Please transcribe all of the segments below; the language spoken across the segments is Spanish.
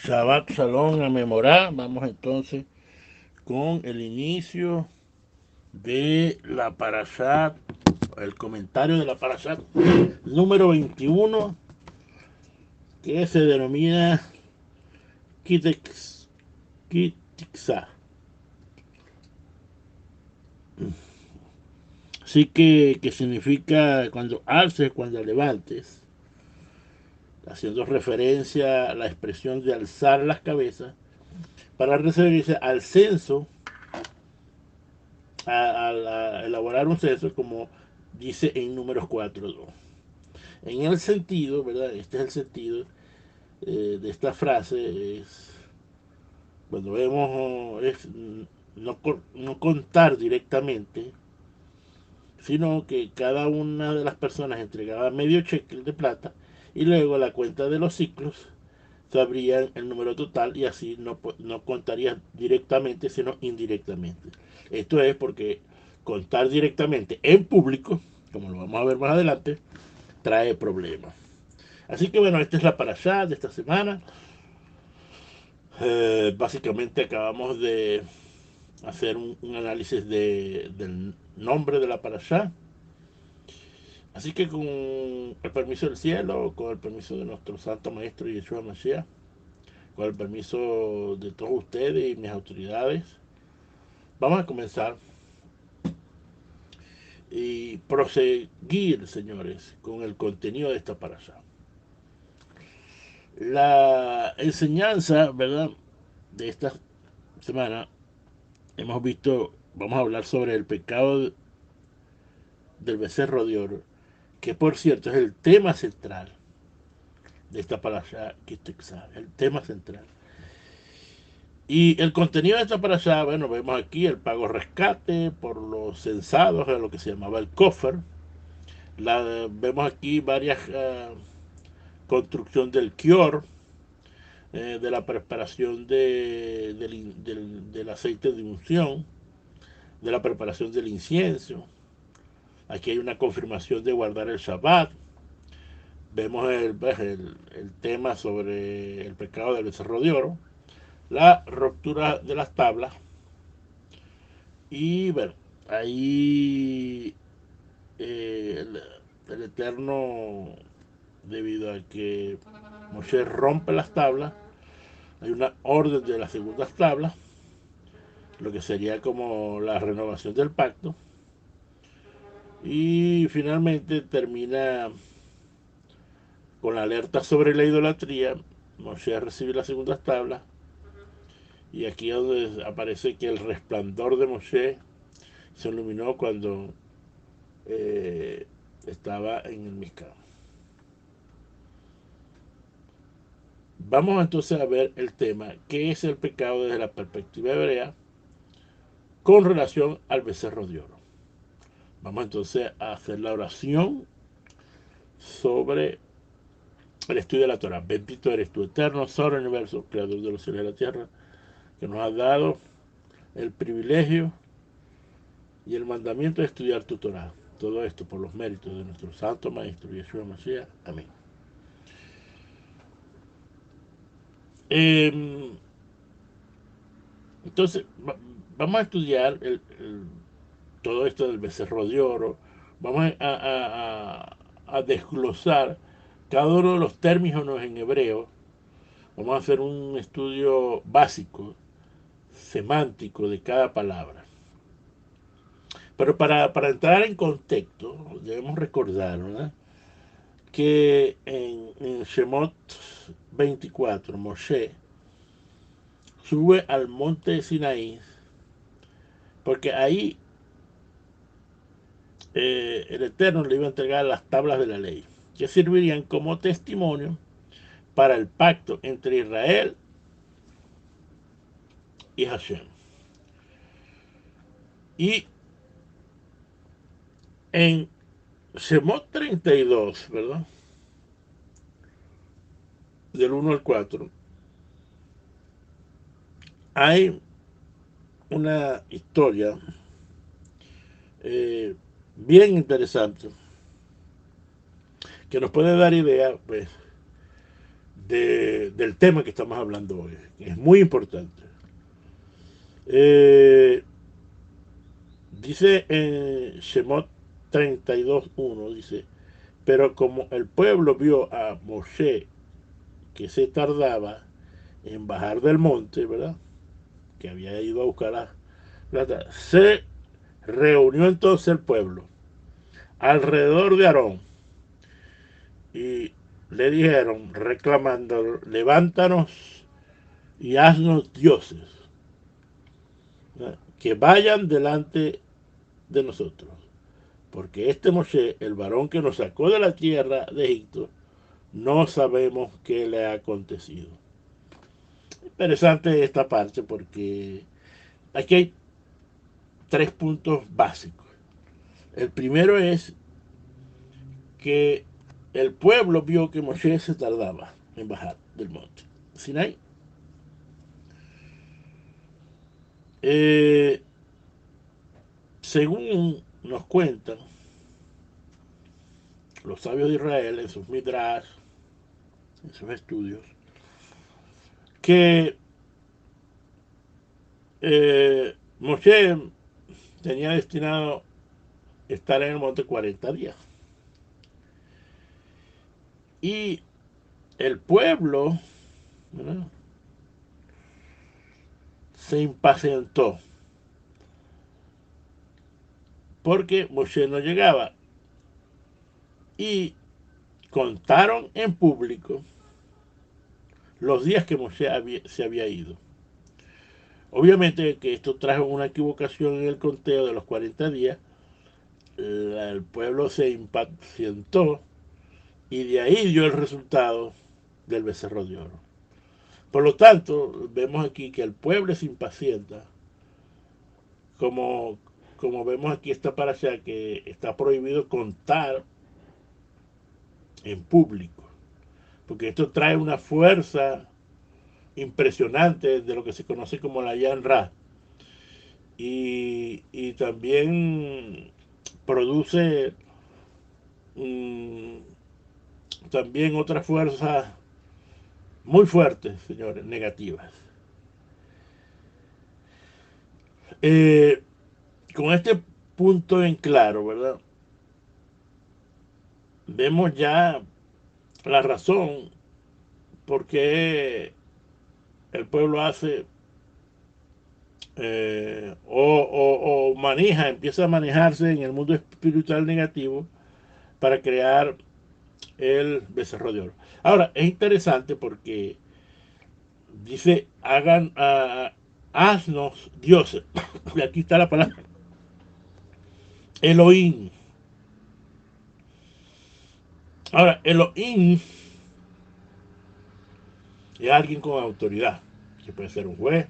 Shabbat Shalom a Memorá. Vamos entonces con el inicio de la Parashat, el comentario de la Parashat número 21, que se denomina Kitixá. Así que significa cuando alces, cuando levantes, haciendo referencia a la expresión de alzar las cabezas, para referirse al censo, a elaborar un censo, como dice en números 4.2. En el sentido, ¿verdad? Este es el sentido de esta frase, es cuando vemos, es no contar directamente, sino que cada una de las personas entregaba medio shekel de plata y luego la cuenta de los ciclos sabrían el número total y así no contarías directamente, sino indirectamente. Esto es porque contar directamente en público, como lo vamos a ver más adelante, trae problemas. Así que bueno, esta es la parashá de esta semana. Básicamente acabamos de hacer un análisis del nombre de la parashá. Así que con el permiso del cielo, con el permiso de nuestro santo maestro Yeshua Mashiach, con el permiso de todos ustedes y mis autoridades, vamos a comenzar y proseguir, señores, con el contenido de esta parashá. La enseñanza, ¿verdad?, de esta semana hemos visto, vamos a hablar sobre el pecado del becerro de oro, que por cierto es el tema central de esta parashá, que usted sabe, el tema central. Y el contenido de esta parashá, bueno, vemos aquí el pago rescate por los censados, lo que se llamaba el Kofer. Vemos aquí varias construcción del Kior, de la preparación del aceite de unción, de la preparación del incienso. Aquí hay una confirmación de guardar el Shabbat. Vemos el tema sobre el pecado del becerro de oro, la ruptura de las tablas. Y bueno, ahí el Eterno, debido a que Moshe rompe las tablas, hay una orden de las segundas tablas, lo que sería como la renovación del pacto. Y finalmente termina con la alerta sobre la idolatría. Moshe recibe las segundas tablas. Y aquí es donde aparece que el resplandor de Moshe se iluminó cuando estaba en el Mizcán. Vamos entonces a ver el tema, ¿qué es el pecado desde la perspectiva hebrea con relación al becerro de oro? Vamos entonces a hacer la oración sobre el estudio de la Torah. Bendito eres tú, eterno, sobre el universo, creador de los cielos y la tierra, que nos has dado el privilegio y el mandamiento de estudiar tu Torah. Todo esto por los méritos de nuestro santo maestro Yeshua Mashiach. Amén. Eh, entonces, vamos a estudiar todo esto del becerro de oro. Vamos a desglosar cada uno de los términos en hebreo. Vamos a hacer un estudio básico, semántico de cada palabra. Pero para entrar en contexto, debemos recordar, ¿verdad?, que en Shemot 24, Moshe sube al monte Sinaí, porque ahí el Eterno le iba a entregar las tablas de la ley, que servirían como testimonio para el pacto entre Israel y Hashem. Y en Shemot 32, ¿verdad?, del 1 al 4, hay una historia eh, bien interesante que nos puede dar idea, pues, del tema que estamos hablando hoy. Es muy importante. Eh, Dice en Shemot 32:1, dice, pero como el pueblo vio a Moshe que se tardaba en bajar del monte, ¿verdad? Que había ido a buscar la plata, se reunió entonces el pueblo alrededor de Aarón y le dijeron, reclamando, levántanos y haznos dioses, ¿verdad? Que vayan delante de nosotros. Porque este Moshe, el varón que nos sacó de la tierra de Egipto, no sabemos qué le ha acontecido. Interesante esta parte porque aquí hay tres puntos básicos. El primero es que el pueblo vio que Moshe se tardaba en bajar del monte Sinai. Eh, Según nos cuentan los sabios de Israel en sus midrash, en sus estudios, que Moshe tenía destinado estar en el monte 40 días. Y el pueblo, ¿verdad?, se impacientó porque Moshe no llegaba y contaron en público los días que Moshe se había ido. Obviamente que esto trajo una equivocación en el conteo de los 40 días. El pueblo se impacientó y de ahí dio el resultado del becerro de oro. Por lo tanto, vemos aquí que el pueblo se impacienta, como, como vemos aquí esta parasha, que está prohibido contar en público, porque esto trae una fuerza impresionante de lo que se conoce como la Yan Ra, y también produce mmm, también otras fuerzas muy fuertes, señores, negativas. Eh, con este punto en claro, ¿verdad? Vemos ya la razón por qué el pueblo hace empieza a manejarse en el mundo espiritual negativo para crear el becerro de oro. Ahora, es interesante porque dice, haznos dioses. Y aquí está la palabra Elohim. Ahora, Elohim es alguien con autoridad, que puede ser un juez,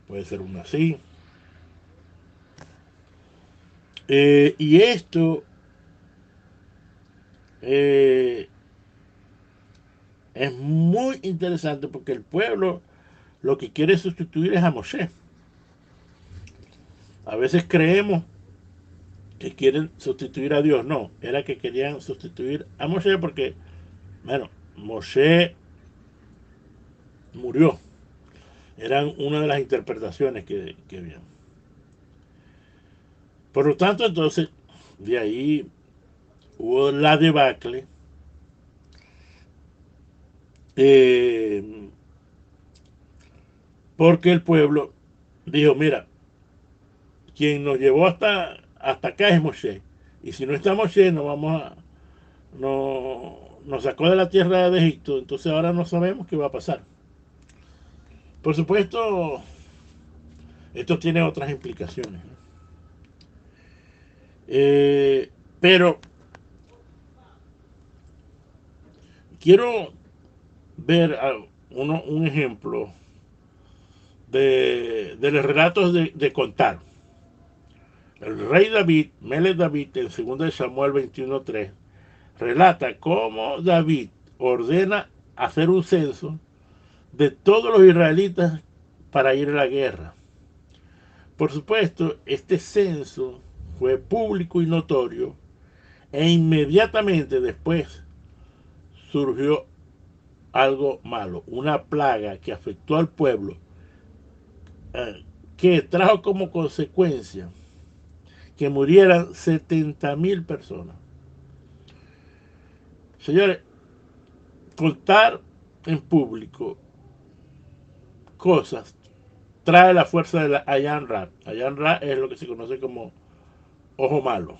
puede ser un nazi. Y esto eh, es muy interesante porque el pueblo lo que quiere sustituir es a Moshe. A veces creemos que quieren sustituir a Dios. No, era que querían sustituir a Moshe porque, bueno, Moshe murió. Eran una de las interpretaciones que habían. Por lo tanto, entonces, de ahí hubo la debacle. Eh, Porque el pueblo dijo, mira, quien nos llevó hasta acá es Moshe. Y si no está Moshe, nos sacó de la tierra de Egipto, entonces ahora no sabemos qué va a pasar. Por supuesto, esto tiene otras implicaciones. Pero quiero ver un ejemplo de los relatos de contar. El rey David, Melech David, en 2 Samuel 21:3, relata cómo David ordena hacer un censo de todos los israelitas para ir a la guerra. Por supuesto, este censo fue público y notorio, e inmediatamente después surgió algo malo, una plaga que afectó al pueblo, que trajo como consecuencia que murieran 70,000 personas. Señores, contar en público cosas trae la fuerza de la Ayan Ra. Ayan Ra es lo que se conoce como ojo malo.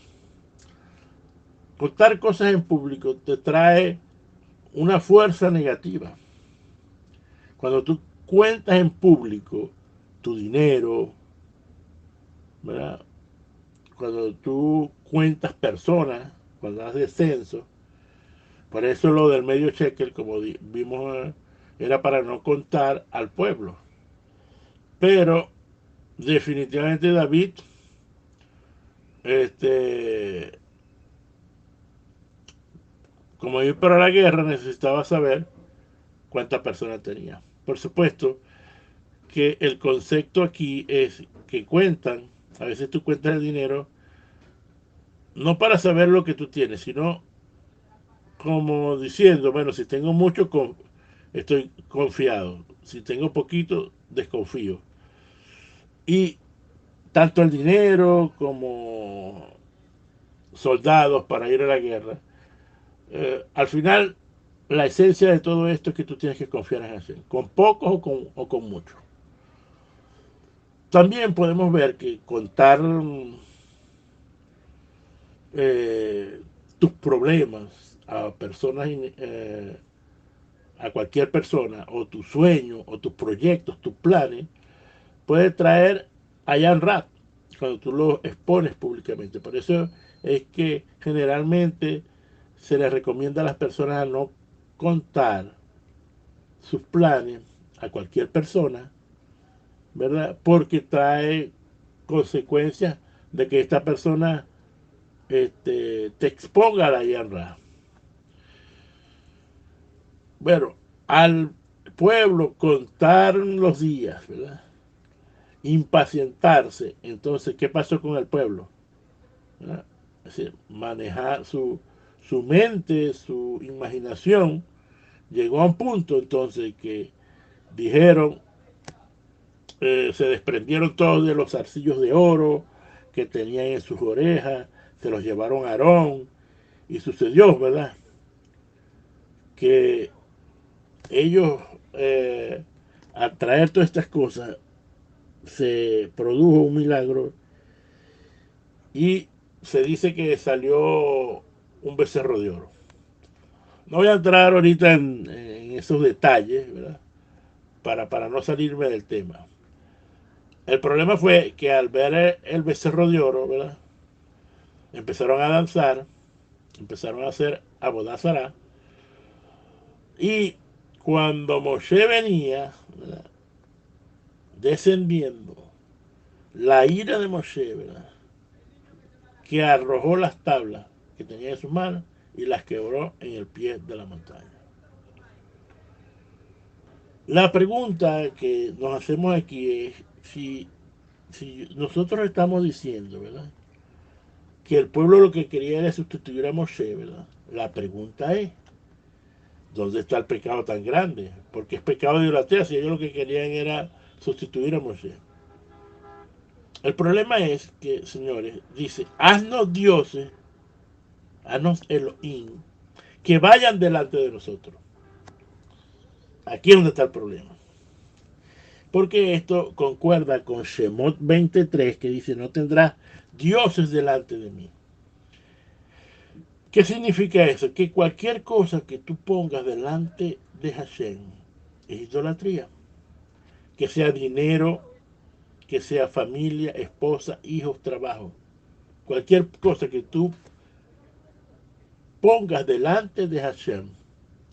Contar cosas en público te trae una fuerza negativa. Cuando tú cuentas en público tu dinero, ¿verdad? Cuando tú cuentas personas, cuando haces censo, por eso lo del medio shekel, como vimos, era para no contar al pueblo. Pero definitivamente David, este, como ir para la guerra, necesitaba saber cuántas personas tenía. Por supuesto que el concepto aquí es que cuentan, a veces tú cuentas el dinero, no para saber lo que tú tienes, sino como diciendo, bueno, si tengo mucho, estoy confiado. Si tengo poquito, desconfío. Y tanto el dinero como soldados para ir a la guerra, al final la esencia de todo esto es que tú tienes que confiar en hacer, con pocos o con muchos. También podemos ver que contar eh, tus problemas a personas, a cualquier persona, o tu sueño, o tus proyectos, tus planes, puede traer a Jan Rat cuando tú lo expones públicamente. Por eso es que generalmente se les recomienda a las personas a no contar sus planes a cualquier persona, ¿verdad? Porque trae consecuencias de que esta persona te exponga a la guerra. Bueno, al pueblo contar los días, ¿verdad? Impacientarse. Entonces, ¿qué pasó con el pueblo? ¿Verdad? Es decir, manejar su mente, su imaginación, llegó a un punto entonces que dijeron, se desprendieron todos de los zarcillos de oro que tenían en sus orejas, se los llevaron a Aarón, y sucedió, ¿verdad? Que ellos, al traer todas estas cosas, se produjo un milagro y se dice que salió un becerro de oro. No voy a entrar ahorita en esos detalles, ¿verdad? Para no salirme del tema. El problema fue que al ver el becerro de oro, ¿verdad? Empezaron a danzar, empezaron a hacer abodazará, y cuando Moshe venía, ¿verdad? Descendiendo, la ira de Moshe, ¿verdad? Que arrojó las tablas que tenía en sus manos y las quebró en el pie de la montaña. La pregunta que nos hacemos aquí es si nosotros estamos diciendo, ¿verdad? Que el pueblo lo que quería era sustituir a Moshe, ¿verdad? La pregunta es, ¿dónde está el pecado tan grande? Porque es pecado de idolatría, si ellos lo que querían era sustituir a Moshe. El problema es que, señores, dice, haznos dioses, haznos Elohim, que vayan delante de nosotros. Aquí es donde está el problema. Porque esto concuerda con Shemot 23, que dice, no tendrás dioses delante de mí. ¿Qué significa eso? Que cualquier cosa que tú pongas delante de Hashem es idolatría. Que sea dinero, que sea familia, esposa, hijos, trabajo. Cualquier cosa que tú pongas delante de Hashem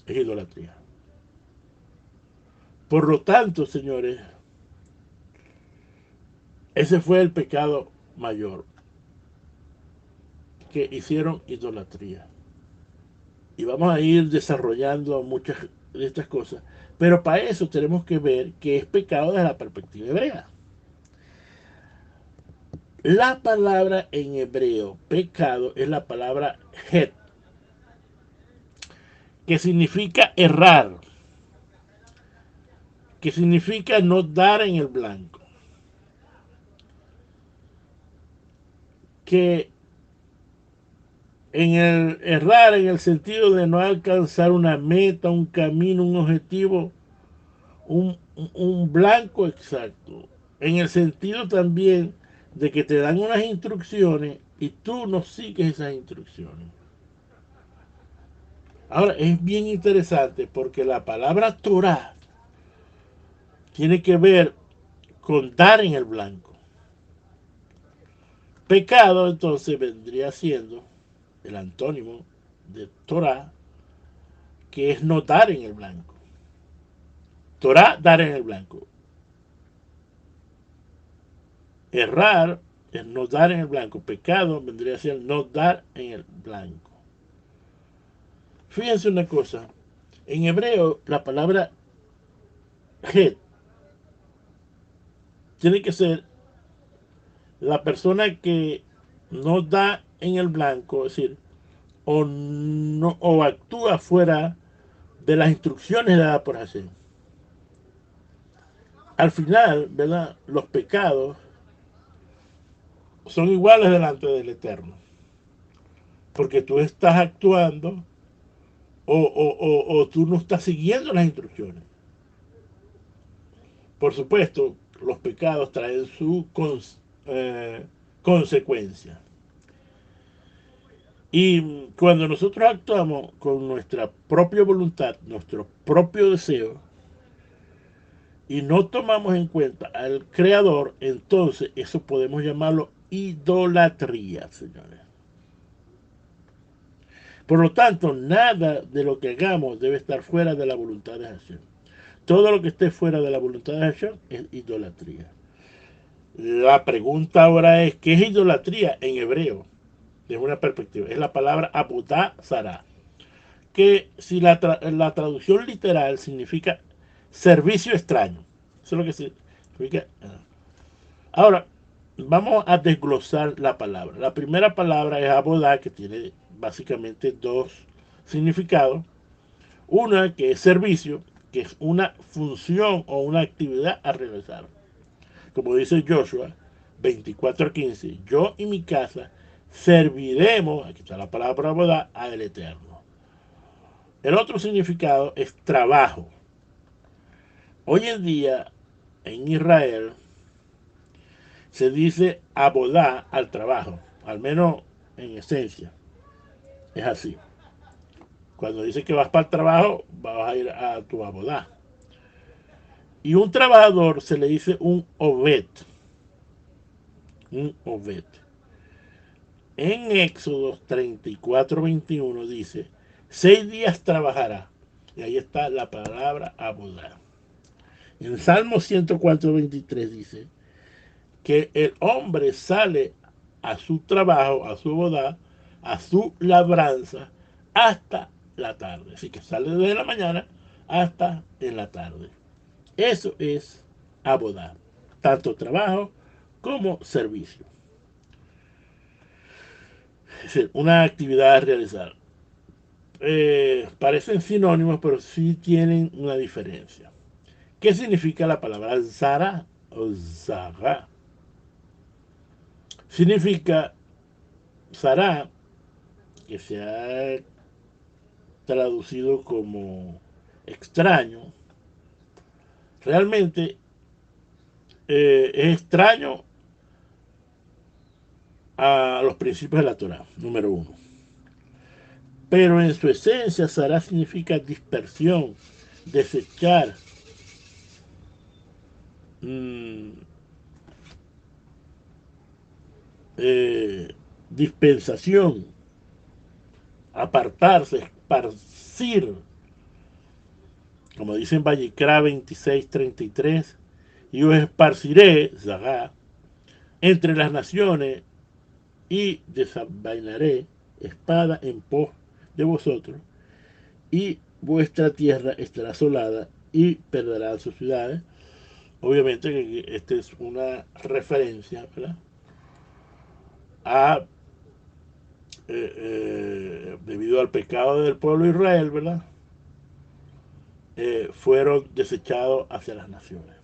es idolatría. Por lo tanto, señores, ese fue el pecado mayor, que hicieron idolatría. Y vamos a ir desarrollando muchas de estas cosas. Pero para eso tenemos que ver que es pecado desde la perspectiva hebrea. La palabra en hebreo, pecado, es la palabra het, que significa errar. que significa no dar en el blanco, que en el errar en el sentido de no alcanzar una meta, un camino, un objetivo, un blanco exacto, en el sentido también de que te dan unas instrucciones y tú no sigues esas instrucciones. Ahora, es bien interesante porque la palabra Torah tiene que ver con dar en el blanco. Pecado entonces vendría siendo el antónimo de Torah, que es no dar en el blanco. Torah, dar en el blanco. Errar es no dar en el blanco. Pecado vendría a ser no dar en el blanco. Fíjense una cosa. En hebreo, la palabra het tiene que ser la persona que no da en el blanco, es decir, o, no, o actúa fuera de las instrucciones dadas por Hashem. Al final, ¿verdad? Los pecados son iguales delante del Eterno. Porque tú estás actuando o tú no estás siguiendo las instrucciones. Por supuesto, los pecados traen su consecuencia. Y cuando nosotros actuamos con nuestra propia voluntad, nuestro propio deseo, y no tomamos en cuenta al Creador, entonces eso podemos llamarlo idolatría, señores. Por lo tanto, nada de lo que hagamos debe estar fuera de la voluntad de Hashem. Todo lo que esté fuera de la voluntad de Hashem es idolatría. La pregunta ahora es, ¿qué es idolatría en hebreo? Desde una perspectiva. Es la palabra abudá zará, que si la traducción literal significa servicio extraño. Eso es lo que significa. Ahora, vamos a desglosar la palabra. La primera palabra es abodá, que tiene básicamente dos significados. Una que es servicio, que es una función o una actividad a realizar. Como dice Joshua 24:15, yo y mi casa serviremos, aquí está la palabra abodá, al Eterno. El otro significado es trabajo. Hoy en día, en Israel, se dice abodá al trabajo, al menos en esencia. Es así. Cuando dice que vas para el trabajo, vas a ir a tu abodá. Y un trabajador se le dice un obed. Un obed. En Éxodo 34:21 dice, 6 días trabajará. Y ahí está la palabra abodá. En Salmo 104:23 dice que el hombre sale a su trabajo, a su boda, a su labranza, hasta la tarde. Así que sale desde la mañana hasta en la tarde. Eso es abodá, tanto trabajo como servicio. Es decir, una actividad a realizar. Parecen sinónimos, pero sí tienen una diferencia. ¿Qué significa la palabra zara o zara? Significa zara, que se ha traducido como extraño, realmente es extraño a los principios de la Torah, número uno. Pero en su esencia, Sará significa dispersión, desechar, mmm, dispensación, apartarse, esparcir, como dice en Vallecra 26:33, y os esparciré, Zagá, entre las naciones y desenvainaré espada en pos de vosotros, y vuestra tierra estará asolada y perderán sus ciudades. Obviamente que esta es una referencia, ¿verdad?, a debido al pecado del pueblo de Israel, ¿verdad? fueron desechados hacia las naciones.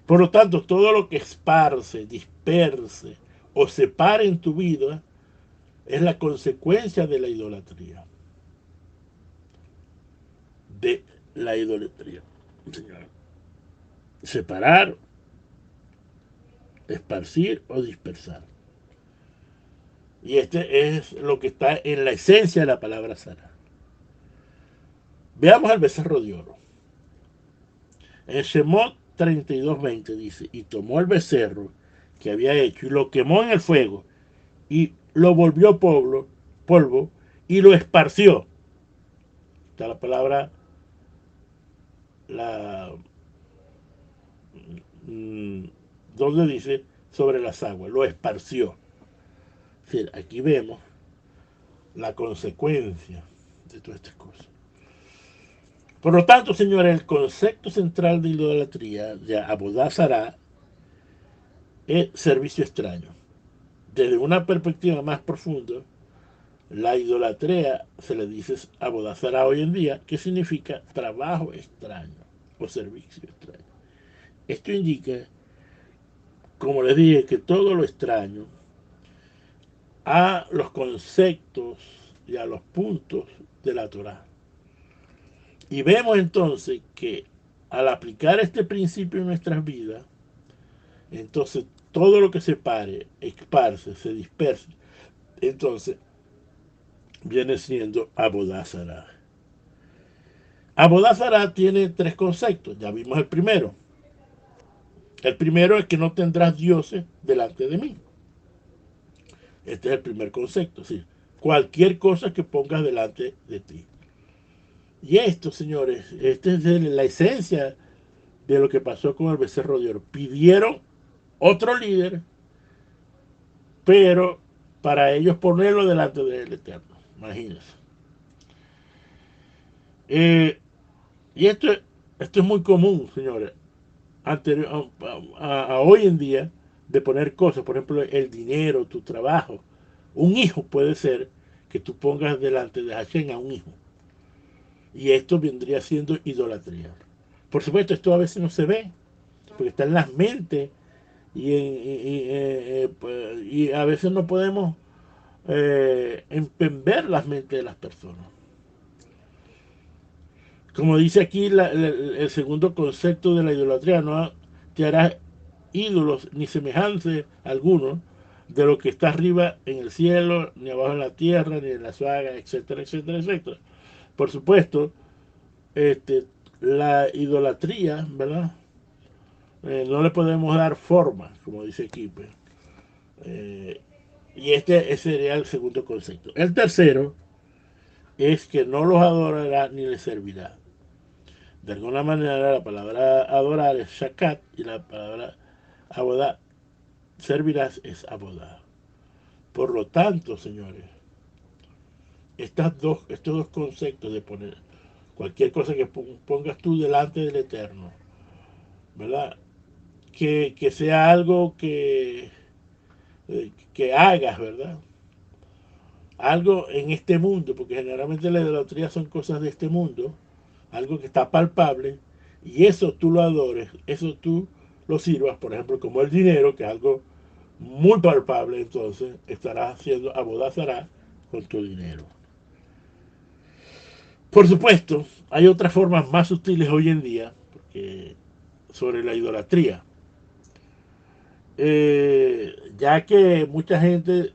Por lo tanto, todo lo que esparce, disperse o separe en tu vida es la consecuencia de la idolatría. De la idolatría, señor. Separar, esparcir o dispersar. Y este es lo que está en la esencia de la palabra Sara. Veamos al becerro de oro. En Shemot 32:20 dice, y tomó el becerro que había hecho y lo quemó en el fuego y lo volvió polvo y lo esparció. Está la palabra, la donde dice sobre las aguas, lo esparció. Es decir, aquí vemos la consecuencia de todas estas cosas. Por lo tanto, señores, el concepto central de idolatría de Abodá Zará es servicio extraño. Desde una perspectiva más profunda, la idolatría se le dice Abodá Zará hoy en día, que significa trabajo extraño o servicio extraño. Esto indica, como les dije, que todo lo extraño a los conceptos y a los puntos de la Torá. Y vemos entonces que al aplicar este principio en nuestras vidas, entonces todo lo que se pare, esparce, se disperse, entonces viene siendo Abodá Zará. Abodá Zará tiene tres conceptos, ya vimos el primero. El primero es que no tendrás dioses delante de mí. Este es el primer concepto, ¿sí? Cualquier cosa que pongas delante de ti. Y esto, señores, esta es la esencia de lo que pasó con el becerro de oro. Pidieron otro líder, pero para ellos ponerlo delante del Eterno. Imagínense. Y esto es muy común, señores. Anterior, a hoy en día, de poner cosas, por ejemplo, el dinero, tu trabajo. Un hijo puede ser que tú pongas delante de Hashem a un hijo. Y esto vendría siendo idolatría. Por supuesto, esto a veces no se ve, porque está en las mentes y a veces no podemos entender las mentes de las personas. Como dice aquí el segundo concepto de la idolatría, no te harás ídolos ni semejante alguno de lo que está arriba en el cielo, ni abajo en la tierra, ni en las vagas, etcétera, etcétera, etcétera. Por supuesto, la idolatría, ¿verdad? No le podemos dar forma, como dice aquí. Pues. Y ese sería el segundo concepto. El tercero es que no los adorará ni les servirá. De alguna manera la palabra adorar es shakat y la palabra abodá, servirás, es abodá. Por lo tanto, señores, estos dos conceptos de poner cualquier cosa que pongas tú delante del Eterno, ¿verdad? Que sea algo que hagas, ¿verdad? Algo en este mundo, porque generalmente la idolatría son cosas de este mundo, algo que está palpable, y eso tú lo adores, eso tú lo sirvas, por ejemplo, como el dinero, que es algo muy palpable, entonces estarás haciendo Abodá Zará con tu dinero. Por supuesto, hay otras formas más sutiles hoy en día sobre la idolatría. Ya que mucha gente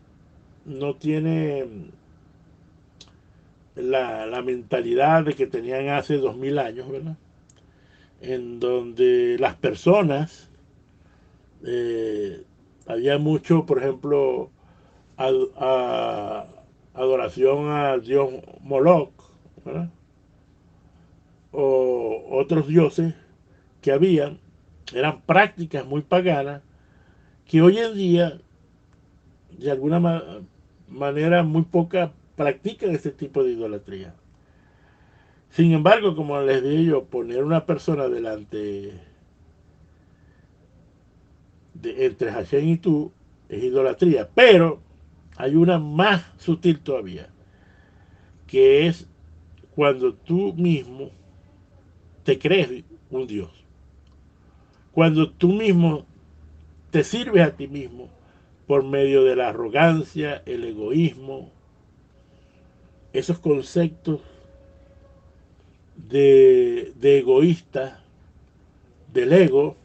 no tiene la mentalidad de que tenían hace 2000 años, ¿verdad? En donde las personas, eh, había mucho, por ejemplo, adoración al dios Moloch, ¿verdad? O otros dioses que habían, eran prácticas muy paganas que hoy en día, de alguna manera, muy pocas practican este tipo de idolatría. Sin embargo, como les dije yo, poner una persona delante entre Hashem y tú es idolatría. Pero hay una más sutil todavía, que es cuando tú mismo te crees un Dios. Cuando tú mismo te sirves a ti mismo por medio de la arrogancia, el egoísmo, esos conceptos de egoísta, del ego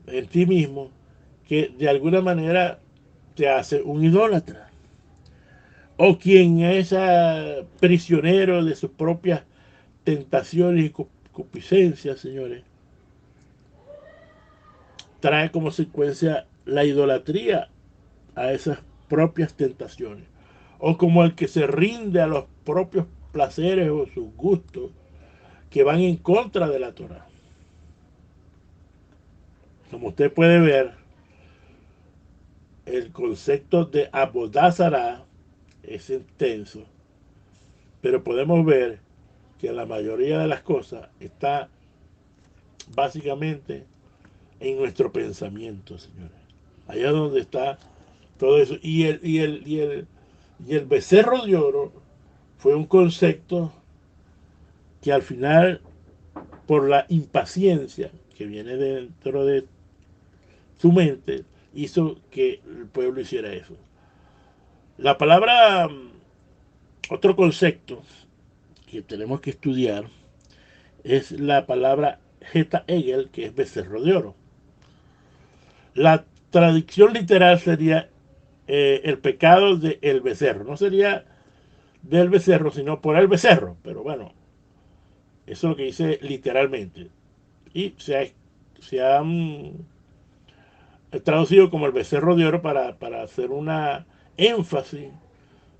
en ti mismo, que de alguna manera te hace un idólatra. O quien es prisionero de sus propias tentaciones y concupiscencias, señores, trae como secuencia la idolatría a esas propias tentaciones. O como el que se rinde a los propios placeres o sus gustos que van en contra de la Torah. Como usted puede ver, el concepto de Abodazara es intenso, pero podemos ver que la mayoría de las cosas está básicamente en nuestro pensamiento, señores. Allá es donde está todo eso. Y el becerro de oro fue un concepto que al final, por la impaciencia que viene dentro de su mente, hizo que el pueblo hiciera eso. La palabra, otro concepto que tenemos que estudiar, es la palabra Jeta Egel, que es becerro de oro. La traducción literal sería el pecado del becerro. No sería del becerro, sino por el becerro. Pero bueno, eso es lo que dice literalmente. Y se ha traducido como el becerro de oro para hacer una énfasis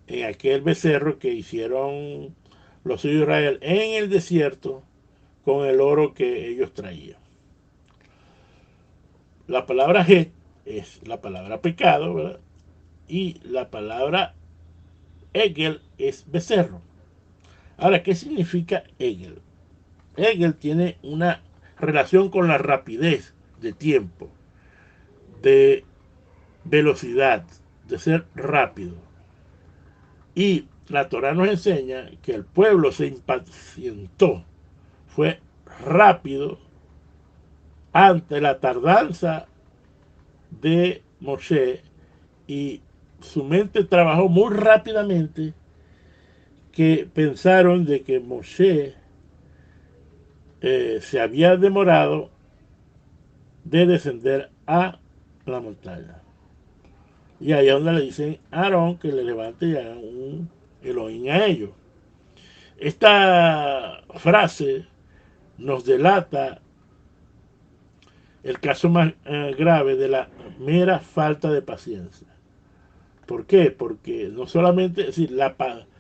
en aquel becerro que hicieron los hijos de Israel en el desierto con el oro que ellos traían. La palabra Het es la palabra pecado, ¿verdad? Y la palabra Egel es becerro. Ahora, ¿qué significa Egel? Egel tiene una relación con la rapidez de tiempo, de velocidad, de ser rápido. Y la Torah nos enseña que el pueblo se impacientó, fue rápido ante la tardanza de Moshe y su mente trabajó muy rápidamente, que pensaron de que Moshe se había demorado de descender a la montaña. Y ahí es donde le dicen a Aarón que le levante y haga un Elohim a ellos. Esta frase nos delata el caso más grave de la mera falta de paciencia. ¿Por qué? Porque no solamente, es decir, la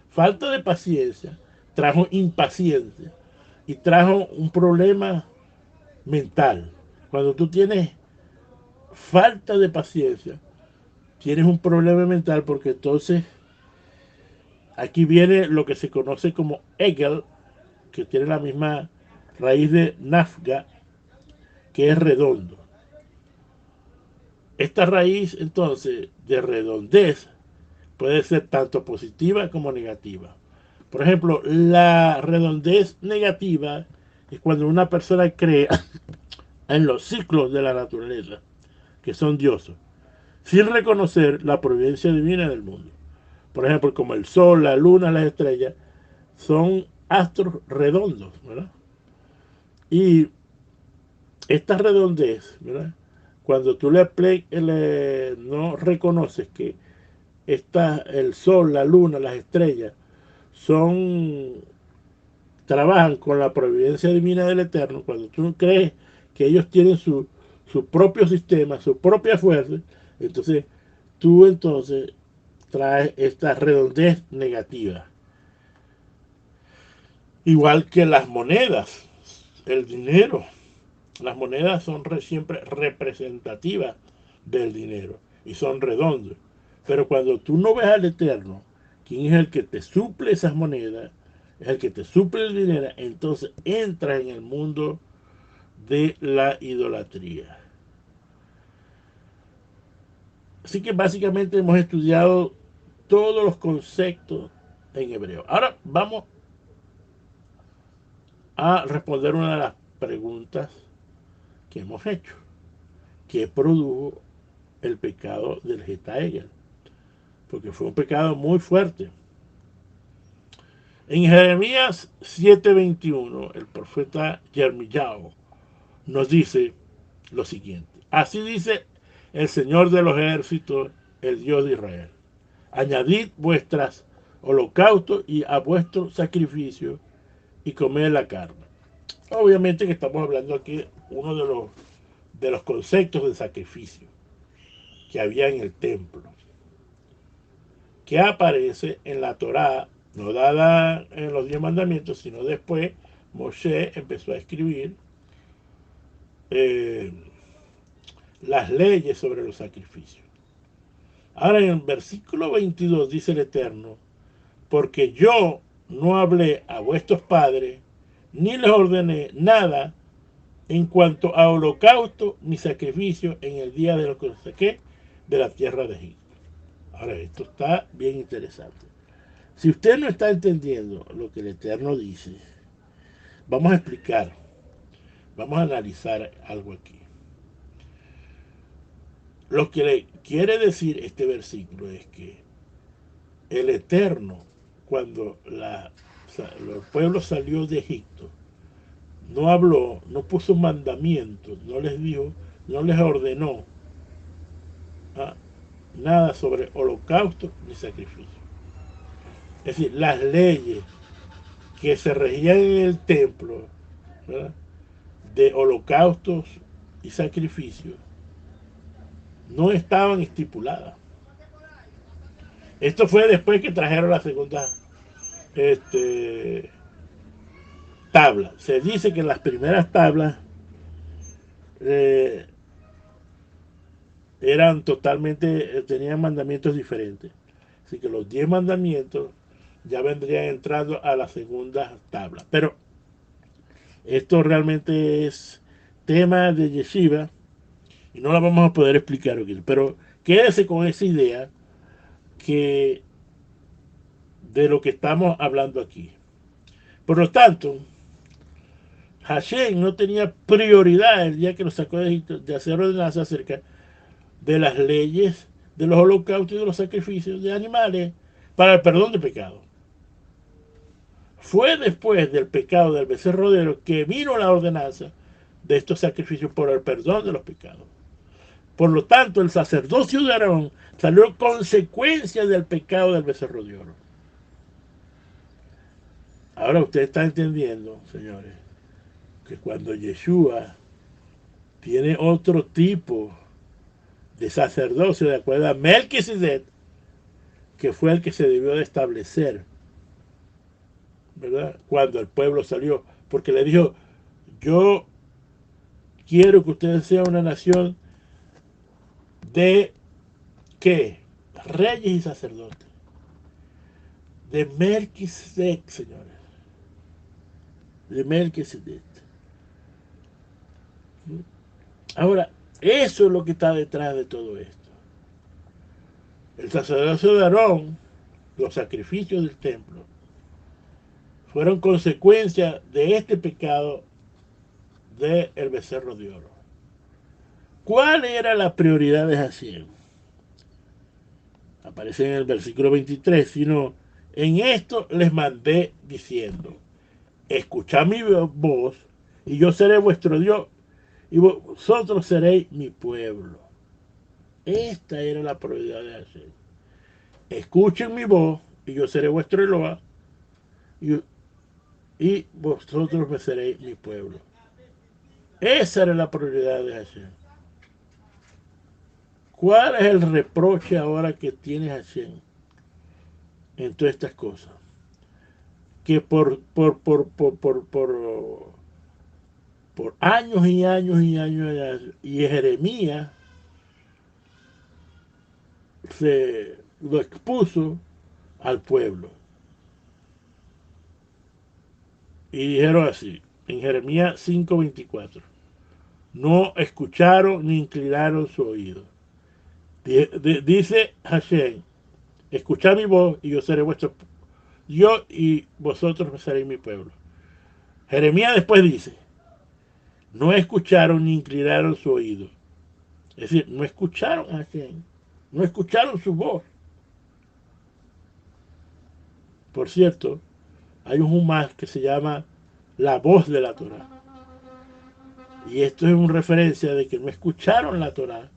falta de paciencia trajo impaciencia y trajo un problema mental. Cuando tú tienes falta de paciencia, tienes un problema mental, porque entonces aquí viene lo que se conoce como Egel, que tiene la misma raíz de Nafga, que es redondo. Esta raíz entonces de redondez puede ser tanto positiva como negativa. Por ejemplo, la redondez negativa es cuando una persona cree en los ciclos de la naturaleza, que son diosos, sin reconocer la providencia divina del mundo. Por ejemplo, como el sol, la luna, las estrellas, son astros redondos, ¿verdad? Y esta redondez, ¿verdad? Cuando tú no reconoces que el sol, la luna, las estrellas son trabajan con la providencia divina del Eterno, cuando tú crees que ellos tienen su propio sistema, su propia fuerza, entonces tú entonces traes esta redondez negativa. Igual que las monedas, el dinero. Las monedas son siempre representativas del dinero y son redondos. Pero cuando tú no ves al Eterno, quien es el que te suple esas monedas, es el que te suple el dinero, entonces entras en el mundo de la idolatría. Así que básicamente hemos estudiado todos los conceptos en hebreo. Ahora vamos a responder una de las preguntas que hemos hecho. ¿Qué produjo el pecado del Geta Hegel? Porque fue un pecado muy fuerte. En Jeremías 7:21, el profeta Jeremías nos dice lo siguiente. Así dice el Señor de los ejércitos, el Dios de Israel. Añadid vuestras holocaustos y a vuestros sacrificios y comed la carne. Obviamente que estamos hablando aquí uno de los conceptos de sacrificio que había en el templo, que aparece en la Torá, no dada en los 10 mandamientos, sino después Moshe empezó a escribir eh, las leyes sobre los sacrificios. Ahora en el versículo 22 dice el Eterno, porque yo no hablé a vuestros padres, ni les ordené nada en cuanto a holocausto ni sacrificio en el día de lo que saqué de la tierra de Egipto. Ahora, esto está bien interesante. Si usted no está entendiendo lo que el Eterno dice, vamos a explicar, vamos a analizar algo aquí. Lo que le quiere decir este versículo es que el Eterno, cuando el pueblo salió de Egipto, no habló, no puso mandamientos, no les dijo, no les ordenó nada sobre holocausto ni sacrificio. Es decir, las leyes que se regían en el templo, ¿verdad?, de holocaustos y sacrificios, no estaban estipuladas. Esto fue después que trajeron la segunda tabla. Se dice que las primeras tablas eh, eran totalmente, tenían mandamientos diferentes. Así que los 10 mandamientos ya vendrían entrando a la segunda tabla. Pero esto realmente es tema de yeshiva y no la vamos a poder explicar aquí. Pero quédese con esa idea que de lo que estamos hablando aquí. Por lo tanto, Hashem no tenía prioridad el día que lo sacó de Egipto de hacer ordenanzas acerca de las leyes de los holocaustos y de los sacrificios de animales para el perdón de pecado. Fue después del pecado del becerro de oro que vino la ordenanza de estos sacrificios por el perdón de los pecados. Por lo tanto, el sacerdocio de Aarón salió en consecuencia del pecado del becerro de oro. Ahora usted está entendiendo, señores, que cuando Yeshua tiene otro tipo de sacerdocio de acuerdo a Melquisedec, que fue el que se debió de establecer, ¿verdad?, cuando el pueblo salió, porque le dijo, yo quiero que ustedes sean una nación de ¿qué? Reyes y sacerdotes. De Melquisedec, señores. De Melquisedec. Ahora, eso es lo que está detrás de todo esto. El sacerdocio de Aarón, los sacrificios del templo, fueron consecuencia de este pecado del becerro de oro. ¿Cuál era la prioridad de Hashem? Aparece en el versículo 23, sino en esto les mandé diciendo, escuchad mi voz y yo seré vuestro Dios y vosotros seréis mi pueblo. Esta era la prioridad de Hashem. Escuchen mi voz y yo seré vuestro Eloah y vosotros me seréis mi pueblo. Esa era la prioridad de Hashem. ¿Cuál es el reproche ahora que tiene Hashem en todas estas cosas? Que por años y años y años y Jeremías se lo expuso al pueblo. Y dijeron así, en Jeremías 5:24, no escucharon ni inclinaron su oído. Dice Hashem, escuchad mi voz y yo seré vuestro Dios y vosotros me seréis mi pueblo. Jeremías después dice, no escucharon ni inclinaron su oído. Es decir, no escucharon a quién, no escucharon su voz. Por cierto, hay un Humás que se llama la voz de la Torah. Y esto es una referencia de que no escucharon la Torah,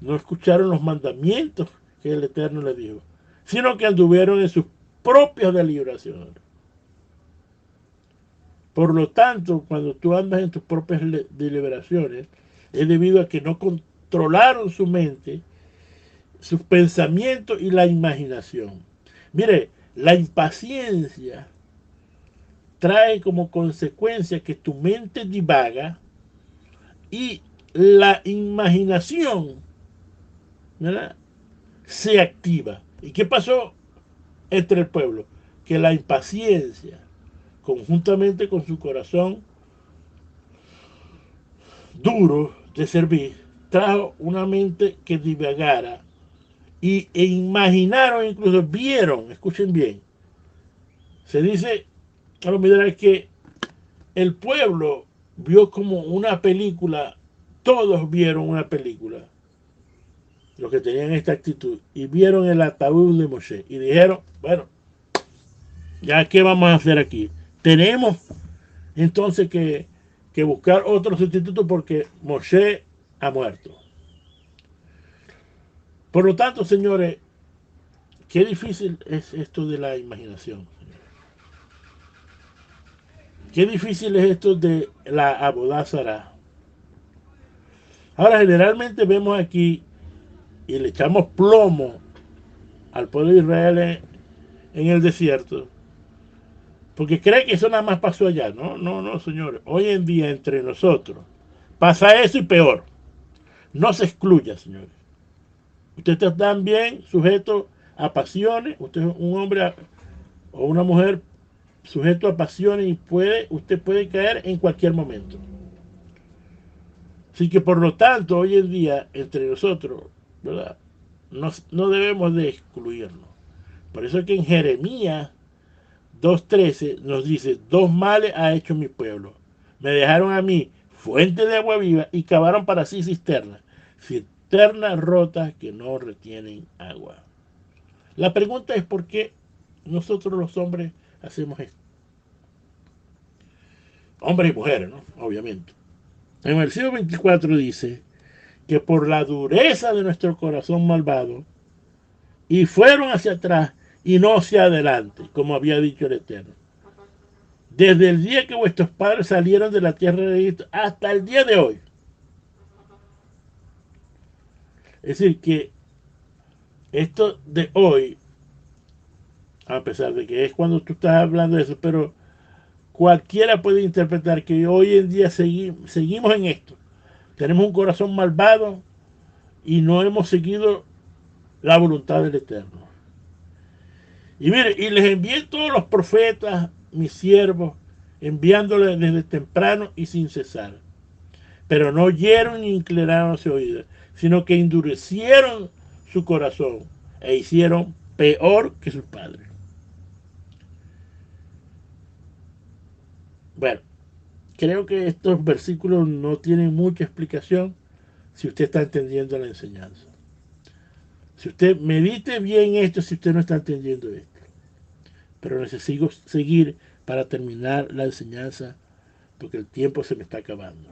no escucharon los mandamientos que el Eterno les dijo, sino que anduvieron en sus propias deliberaciones. Por lo tanto, cuando tú andas en tus propias deliberaciones, es debido a que no controlaron su mente, sus pensamientos y la imaginación. Mire, la impaciencia trae como consecuencia que tu mente divaga y la imaginación, ¿verdad?, se activa. ¿Y qué pasó entre el pueblo? Que la impaciencia, conjuntamente con su corazón duro de servir, trajo una mente que divagara e imaginaron, incluso vieron, escuchen bien, se dice a lo mirar que el pueblo vio como una película, todos vieron una película, los que tenían esta actitud, y vieron el ataúd de Moshe y dijeron, bueno, ya qué vamos a hacer aquí, tenemos entonces que buscar otro sustituto porque Moshe ha muerto. Por lo tanto, señores, qué difícil es esto de la imaginación. Qué difícil es esto de la abodázara. Ahora, generalmente vemos aquí y le echamos plomo al pueblo de Israel en el desierto, porque cree que eso nada más pasó allá. No, no, no, señores. Hoy en día entre nosotros pasa eso y peor. No se excluya, señores. Usted está también sujeto a pasiones. Usted es un hombre o una mujer sujeto a pasiones y usted puede caer en cualquier momento. Así que por lo tanto, hoy en día, entre nosotros, ¿verdad?, no debemos de excluirnos. Por eso es que en Jeremías 2:13 nos dice, dos males ha hecho mi pueblo. Me dejaron a mí fuente de agua viva y cavaron para sí cisternas. Cisternas rotas que no retienen agua. La pregunta es por qué nosotros los hombres hacemos esto. Hombres y mujeres, ¿no? Obviamente. En el versículo 24 dice que por la dureza de nuestro corazón malvado, y fueron hacia atrás y no hacia adelante, como había dicho el Eterno. Desde el día que vuestros padres salieron de la tierra de Egipto hasta el día de hoy. Es decir, que esto de hoy, a pesar de que es cuando tú estás hablando de eso, pero cualquiera puede interpretar que hoy en día seguimos en esto. Tenemos un corazón malvado y no hemos seguido la voluntad del Eterno. Y mire, y les envié todos los profetas, mis siervos, enviándoles desde temprano y sin cesar. Pero no oyeron ni inclinaron su oído, sino que endurecieron su corazón e hicieron peor que sus padres. Bueno, creo que estos versículos no tienen mucha explicación si usted está entendiendo la enseñanza. Si usted medite bien esto, si usted no está entendiendo esto. Pero necesito seguir para terminar la enseñanza porque el tiempo se me está acabando.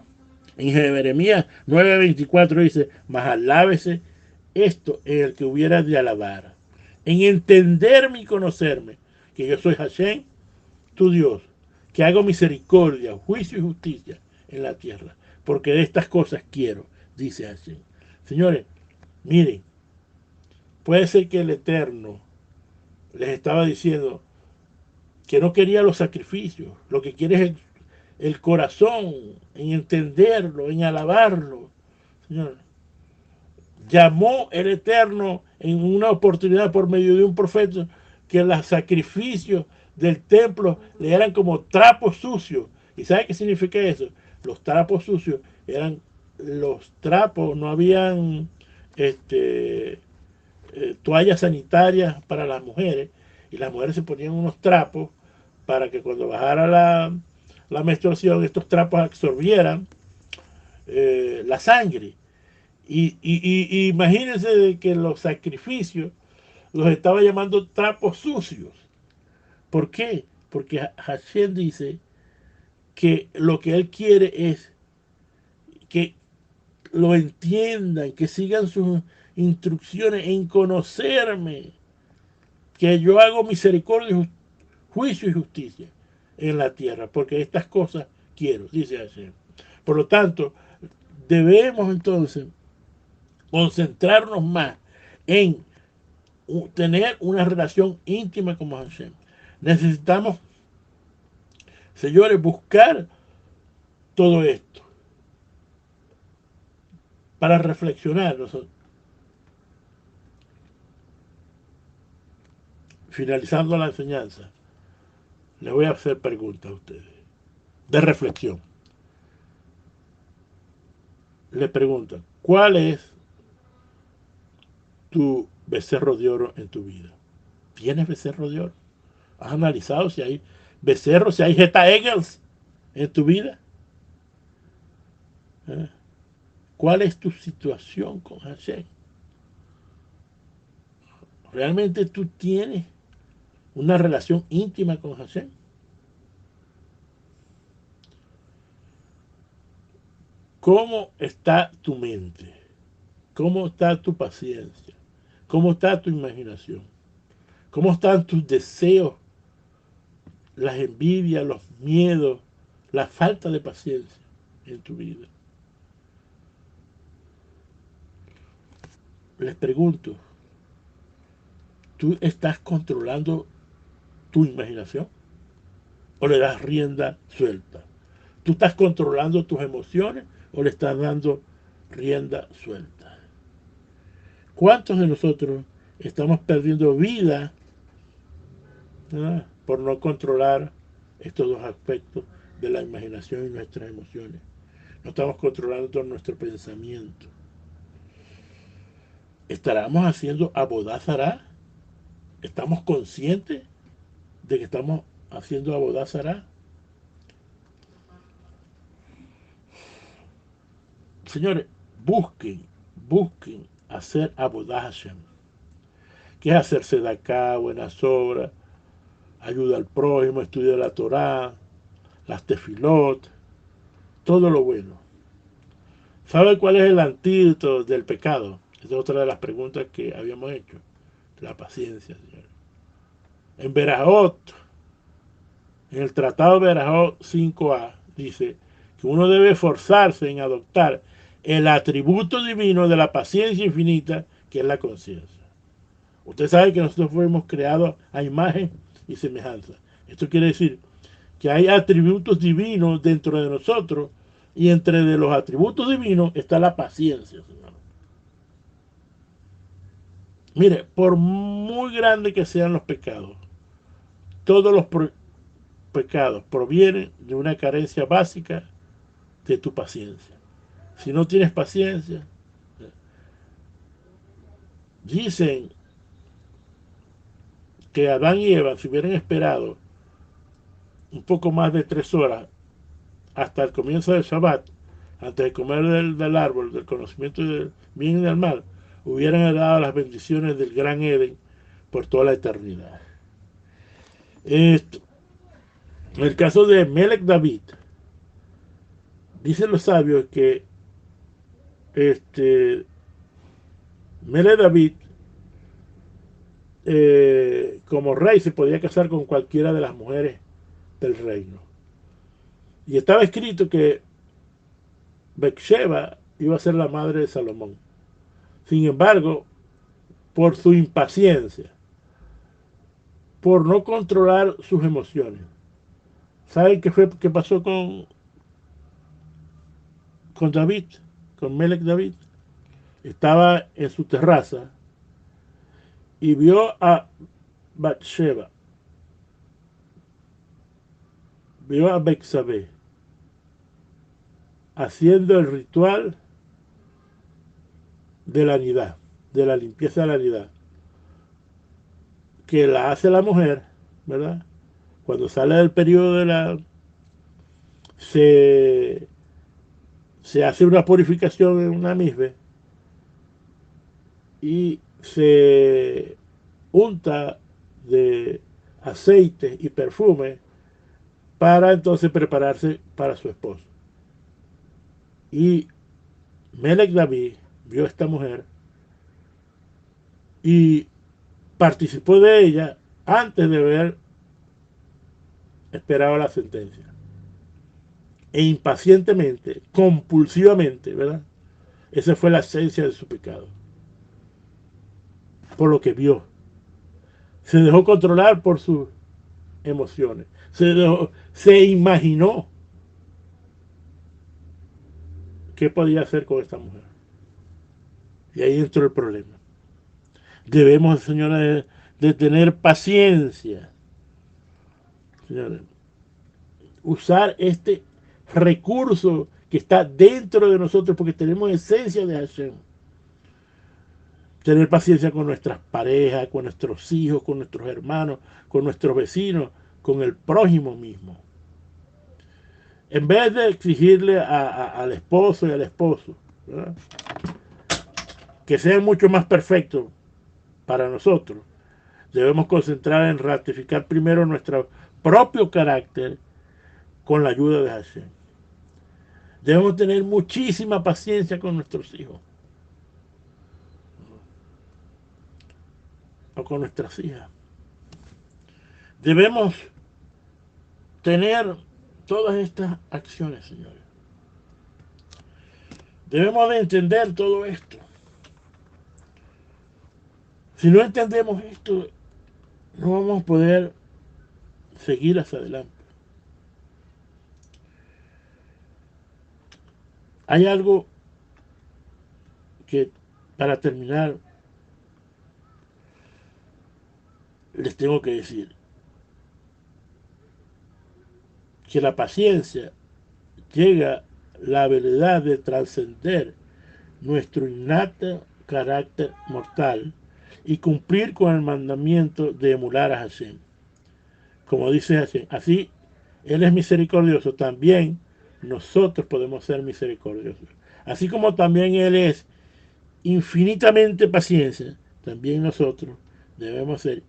En Jeremías 9:24 dice, mas alábese esto en el que hubiera de alabar, en entenderme y conocerme, que yo soy Hashem, tu Dios, que hago misericordia, juicio y justicia en la tierra, porque de estas cosas quiero, dice Hashem. Señores, miren, puede ser que el Eterno les estaba diciendo que no quería los sacrificios, lo que quiere es el corazón, en entenderlo, en alabarlo. Señor, llamó el Eterno en una oportunidad por medio de un profeta que los sacrificios del templo le eran como trapos sucios. ¿Y sabe qué significa eso? Los trapos sucios eran los trapos, no habían toallas sanitarias para las mujeres y las mujeres se ponían unos trapos para que cuando bajara la menstruación, estos trapos absorbieran la sangre. Y imagínense de que los sacrificios los estaba llamando trapos sucios. ¿Por qué? Porque Hashem dice que lo que él quiere es que lo entiendan, que sigan sus instrucciones en conocerme, que yo hago misericordia, juicio y justicia en la tierra, porque estas cosas quiero, dice Hashem. Por lo tanto, debemos entonces concentrarnos más en tener una relación íntima con Hashem. Necesitamos, señores, buscar todo esto para reflexionar. Finalizando la enseñanza, les voy a hacer preguntas a ustedes de reflexión. Le preguntan, ¿cuál es tu becerro de oro en tu vida? ¿Tienes becerro de oro? ¿Has analizado si hay becerros, si hay Zeta Egels en tu vida? ¿Eh? ¿Cuál es tu situación con Hashem? ¿Realmente tú tienes una relación íntima con Hashem? ¿Cómo está tu mente? ¿Cómo está tu paciencia? ¿Cómo está tu imaginación? ¿Cómo están tus deseos, las envidias, los miedos, la falta de paciencia en tu vida? Les pregunto, ¿tú estás controlando tu imaginación o le das rienda suelta? ¿Tú estás controlando tus emociones o le estás dando rienda suelta? ¿Cuántos de nosotros estamos perdiendo vida, ¿verdad?, por no controlar estos dos aspectos de la imaginación y nuestras emociones? No estamos controlando todo nuestro pensamiento. ¿Estaremos haciendo abodazará? ¿Estamos conscientes de que estamos haciendo abodazará? Señores, busquen hacer Avodah Hashem, que es hacerse de acá, buenas obras, ayuda al prójimo, estudio de la Torá, las tefilot, todo lo bueno. ¿Sabe cuál es el antídoto del pecado? Esa es otra de las preguntas que habíamos hecho. La paciencia, señores. En Berajot, en el Tratado de Berajot 5a, dice que uno debe esforzarse en adoptar el atributo divino de la paciencia infinita, que es la conciencia. Usted sabe que nosotros fuimos creados a imagen y semejanza. Esto quiere decir que hay atributos divinos dentro de nosotros, y entre de los atributos divinos está la paciencia, señor. Mire, por muy grande que sean los pecados, todos los pecados provienen de una carencia básica de tu paciencia. Si no tienes paciencia, dicen que Adán y Eva, si hubieran esperado un poco más de 3 horas hasta el comienzo del Shabbat, antes de comer del árbol del conocimiento del bien y del mal, hubieran dado las bendiciones del gran Edén por toda la eternidad. Esto, en el caso de Melech David, dicen los sabios que Melech David, como rey, se podía casar con cualquiera de las mujeres del reino. Y estaba escrito que Bathsheba iba a ser la madre de Salomón. Sin embargo, por su impaciencia, por no controlar sus emociones, ¿saben qué pasó con David? Con Melech David. Estaba en su terraza y vio a Bathsheba, vio a Bexabé haciendo el ritual de la nidá, de la limpieza de la nidá, que la hace la mujer, ¿verdad? Cuando sale del periodo se, se hace una purificación en una misma y se unta de aceite y perfume para entonces prepararse para su esposo. Y Melech David vio a esta mujer y participó de ella antes de haber esperado la sentencia. E impacientemente, compulsivamente, ¿verdad? Esa fue la esencia de su pecado. Por lo que vio. Se dejó controlar por sus emociones. Se imaginó qué podía hacer con esta mujer. Y ahí entró el problema. Debemos, señores, de tener paciencia. Señores, usar este recurso que está dentro de nosotros porque tenemos esencia de Hashem. Tener paciencia con nuestras parejas, con nuestros hijos, con nuestros hermanos, con nuestros vecinos, con el prójimo mismo. En vez de exigirle al esposo y al esposo, ¿verdad?, que sean mucho más perfectos para nosotros, debemos concentrar en ratificar primero nuestro propio carácter con la ayuda de Hashem. Debemos tener muchísima paciencia con nuestros hijos o con nuestras hijas. Debemos tener todas estas acciones, señores. Debemos de entender todo esto. Si no entendemos esto, no vamos a poder seguir hacia adelante. Hay algo que, para terminar, les tengo que decir. Que la paciencia llega la habilidad de trascender nuestro innato carácter mortal y cumplir con el mandamiento de emular a Hashem. Como dice Hashem, así Él es misericordioso, también nosotros podemos ser misericordiosos. Así como también Él es infinitamente paciente, también nosotros debemos ser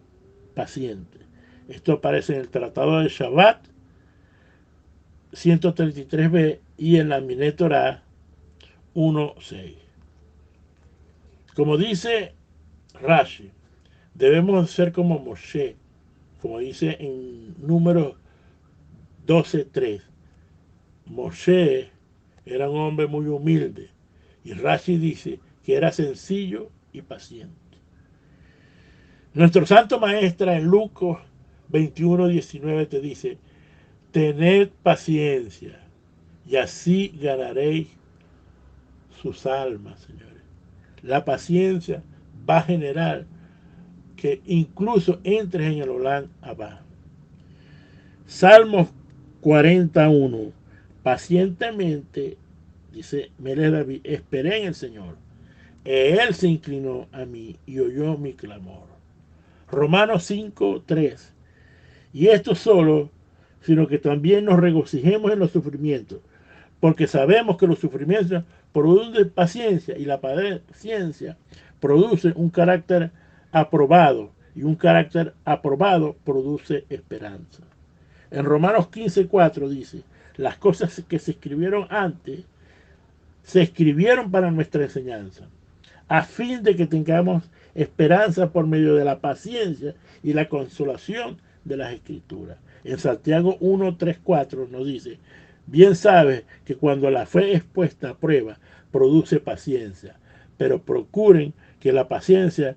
pacientes. Esto aparece en el Tratado de Shabbat 133b y en la Miné Torah 1.6. Como dice Rashi, debemos ser como Moshe, como dice en Números 12.3. Moshe era un hombre muy humilde y Rashi dice que era sencillo y paciente. Nuestro santo maestro en Lucas 21.19 te dice: tened paciencia y así ganaréis sus almas, señores. La paciencia va a generar que incluso entres en el Olam Abba. Salmos 41. Pacientemente, dice Melech David, esperé en el Señor. Él se inclinó a mí y oyó mi clamor. Romanos 5:3. Y esto solo, sino que también nos regocijemos en los sufrimientos, porque sabemos que los sufrimientos producen paciencia y la paciencia produce un carácter aprobado y un carácter aprobado produce esperanza. En Romanos 15:4 dice: las cosas que se escribieron antes se escribieron para nuestra enseñanza, a fin de que tengamos esperanza por medio de la paciencia y la consolación de las escrituras. En Santiago 1:3-4 nos dice: bien sabes que cuando la fe es puesta a prueba, produce paciencia, pero procuren que la paciencia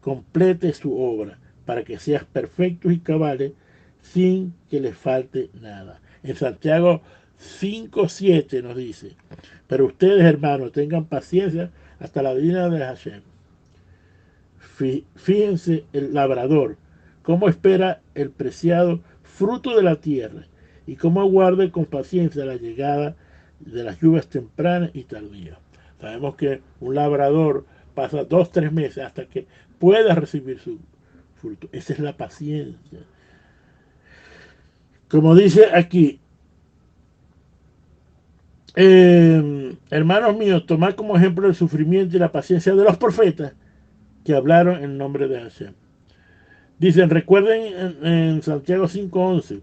complete su obra, para que seas perfectos y cabales, sin que les falte nada. En Santiago 5:7 nos dice: pero ustedes, hermanos, tengan paciencia hasta la venida de Hashem. Fíjense el labrador, cómo espera el preciado fruto de la tierra y cómo aguarda con paciencia la llegada de las lluvias tempranas y tardías. Sabemos que un labrador pasa 2-3 meses hasta que pueda recibir su fruto. Esa es la paciencia. Como dice aquí, Hermanos míos, tomad como ejemplo el sufrimiento y la paciencia de los profetas que hablaron en nombre de Hashem. Dicen, recuerden en Santiago 5:11,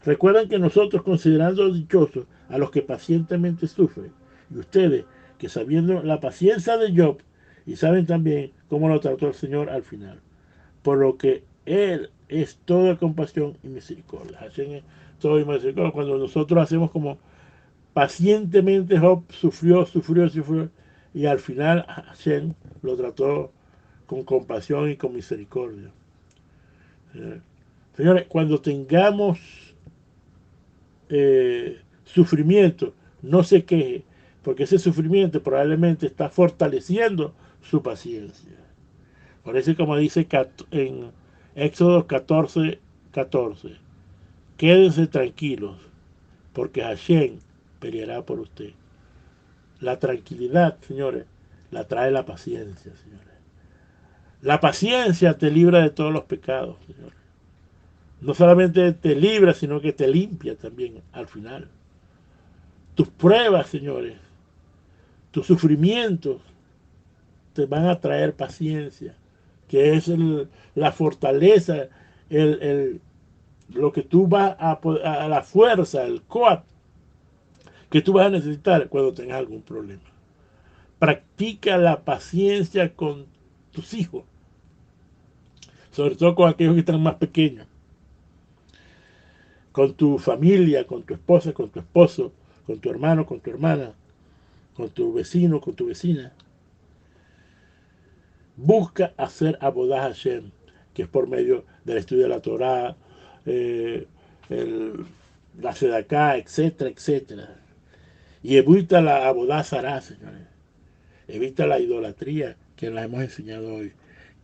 recuerden que nosotros considerando dichosos a los que pacientemente sufren, y ustedes que sabiendo la paciencia de Job, y saben también cómo lo trató el Señor al final, por lo que Él es toda compasión y misericordia. Hashem es todo y misericordia. Cuando nosotros hacemos como pacientemente Job sufrió, sufrió, sufrió, y al final Hashem lo trató con compasión y con misericordia. Señores, cuando tengamos sufrimiento, no se queje, porque ese sufrimiento probablemente está fortaleciendo su paciencia. Por eso, como dice en Éxodo 14:14, quédense tranquilos, porque Hashem peleará por usted. La tranquilidad, señores, la trae la paciencia, señores. La paciencia te libra de todos los pecados, señores. No solamente te libra, sino que te limpia también al final. Tus pruebas, señores, tus sufrimientos te van a traer paciencia, que es la fortaleza, lo que tú vas a la fuerza, el coat que tú vas a necesitar cuando tengas algún problema. Practica la paciencia con tus hijos, sobre todo con aquellos que están más pequeños, con tu familia, con tu esposa, con tu esposo, con tu hermano, con tu hermana, con tu vecino, con tu vecina. Busca hacer Avodah Hashem, que es por medio del estudio de la Torah, eh, la Sedaká, etcétera, etcétera. Y evita la Avodah Zará, señores. Evita la idolatría que la hemos enseñado hoy.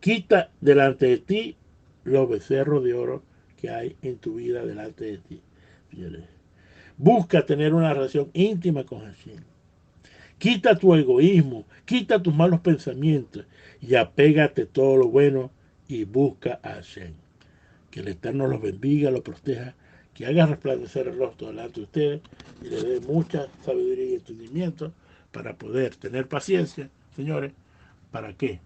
Quita delante de ti los becerros de oro que hay en tu vida delante de ti, señores. Busca tener una relación íntima con Hashem. Quita tu egoísmo, quita tus malos pensamientos y apégate todo lo bueno y busca a Hashem. Que el Eterno los bendiga, los proteja, que haga resplandecer el rostro delante de ustedes y le dé mucha sabiduría y entendimiento para poder tener paciencia, señores. ¿Para qué?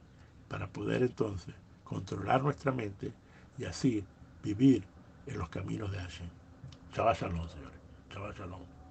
Para poder entonces controlar nuestra mente y así vivir en los caminos de Hashem. Shabbat Shalom, señores. Shabbat Shalom.